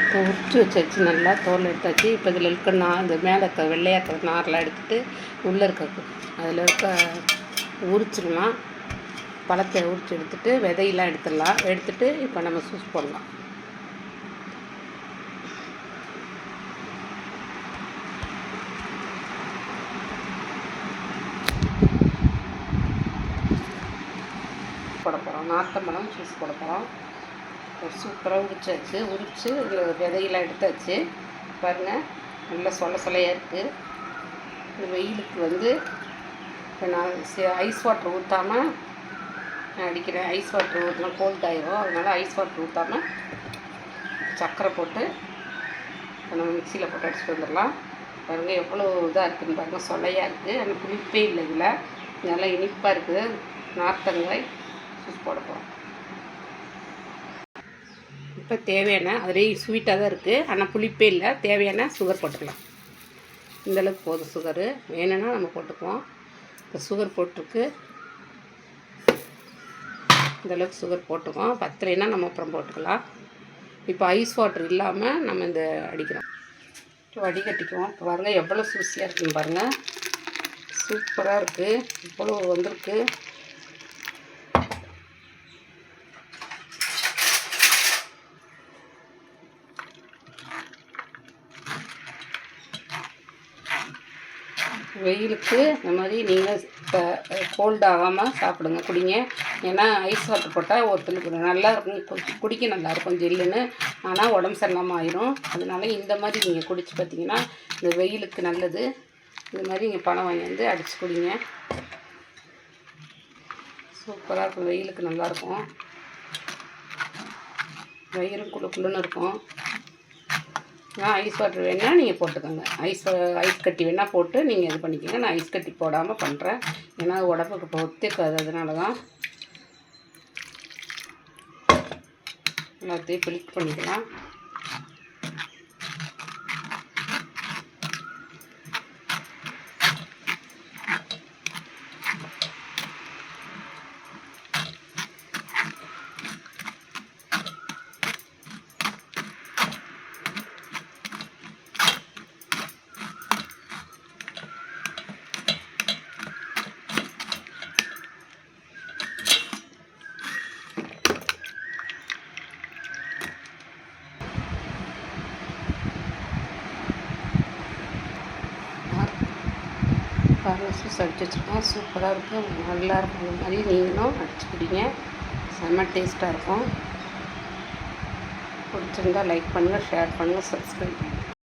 இப்போ உரிச்சு வச்சாச்சு, நல்லா தோல் எடுத்தாச்சு. இப்போ இதில் இருக்க இந்த மேலே இருக்க வெள்ளையாக இருக்கிற நாரெலாம் எடுத்துகிட்டு உள்ளே இருக்க அதில் இருக்க உரிச்சிடலாம். பழத்தை உரிச்சு எடுத்துகிட்டு விதையெல்லாம் எடுத்துடலாம். எடுத்துகிட்டு இப்போ நம்ம ஜூஸ் போடலாம். போட போகிறோம். நார்த்தம்பழம் ஜூஸ் போட போகிறோம். சூப்பராக உரிச்சாச்சு. உரித்து விதையெல்லாம் எடுத்தாச்சு. பாருங்கள், நல்லா சொலையாக இருக்குது. இந்த வெயிலுக்கு இப்போ நான் ஐஸ் வாட்டர் ஊற்றாமல் அடிக்கிறேன். ஐஸ் வாட்டர் ஊற்றினா கோல்ட் ஆயிரும். அதனால் ஐஸ் வாட்டர் ஊற்றாமல் சர்க்கரை போட்டு நம்ம மிக்சியில் போட்டு அடிச்சுட்டு வந்துடலாம். பாருங்கள் எவ்வளோ இதாக இருக்குதுன்னு பாருங்கள், சொலையாக இருக்குது. ஆனால் புளிப்பே இல்லை. இதில் நல்லா இனிப்பாக இருக்குது. நார்த்தங்காய் ஜூஸ் போட போகிறோம். இப்போ தேவையான அதுலேயே ஸ்வீட்டாக தான் இருக்குது, ஆனால் புளிப்பே இல்லை. தேவையான சுகர் போட்டுக்கலாம். இந்தளவுக்கு போதும் சுகரு. வேணும்னா நம்ம போட்டுக்குவோம். இப்போ சுகர் போட்டிருக்கு. இந்தளவுக்கு சுகர் போட்டுக்குவோம். பத்தலைன்னா நம்ம அப்புறம் போட்டுக்கலாம். இப்போ ஐஸ் வாட்டர் இல்லாமல் நம்ம இந்த அடிக்கிறோம். வடிகட்டிக்குவோம். இப்போ பாருங்கள் எவ்வளோ சூஸியாக இருக்குன்னு பாருங்கள். சூப்பராக இருக்குது. இவ்வளோ வந்திருக்கு. வெயிலுக்கு இந்த மாதிரி நீங்கள் இப்போ கோல்டு ஆகாமல் சாப்பிடுங்க, குடிங்க. ஏன்னா ஐஸ் வாட்டர் போட்டால் ஒருத்தருக்கு நல்லா இருக்கும், குடிக்க நல்லாயிருக்கும் ஜில்லுன்னு. ஆனால் உடம்பு சரியில்லாமல் ஆயிரும். அதனால இந்த மாதிரி நீங்கள் குடிச்சு பார்த்தீங்கன்னா இந்த வெயிலுக்கு நல்லது. இந்த மாதிரி நீங்கள் பழம் வாங்கி வந்து அடித்து குடிங்க. சூப்பராக இருக்கும். வெயிலுக்கு நல்லாயிருக்கும். வயிறும் குழுன்னு இருக்கும். ஐஸ் வாட்டர் வேணால் நீங்கள் போட்டுக்கோங்க. ஐஸ் கட்டி வேணால் போட்டு நீங்கள் இது பண்ணிக்கோங்க. நான் ஐஸ் கட்டி போடாமல் பண்ணுறேன். ஏன்னா உடம்புக்கு இப்போ ஒத்துக்காது. அதனால தான் எல்லாத்தையும் பிளிக் பண்ணிக்கலாம். ஜூஸ் அடிச்சு வச்சுருக்கோம். சூப்பராக இருக்கும், நல்லாயிருக்கும். இந்த மாதிரி நீங்களும் அடிச்சு குடிங்க. செம்ம டேஸ்ட்டாக இருக்கும். பிடிச்சிருந்தால் லைக் பண்ணுங்கள், ஷேர் பண்ணுங்கள், சப்ஸ்கிரைப் பண்ணுங்கள்.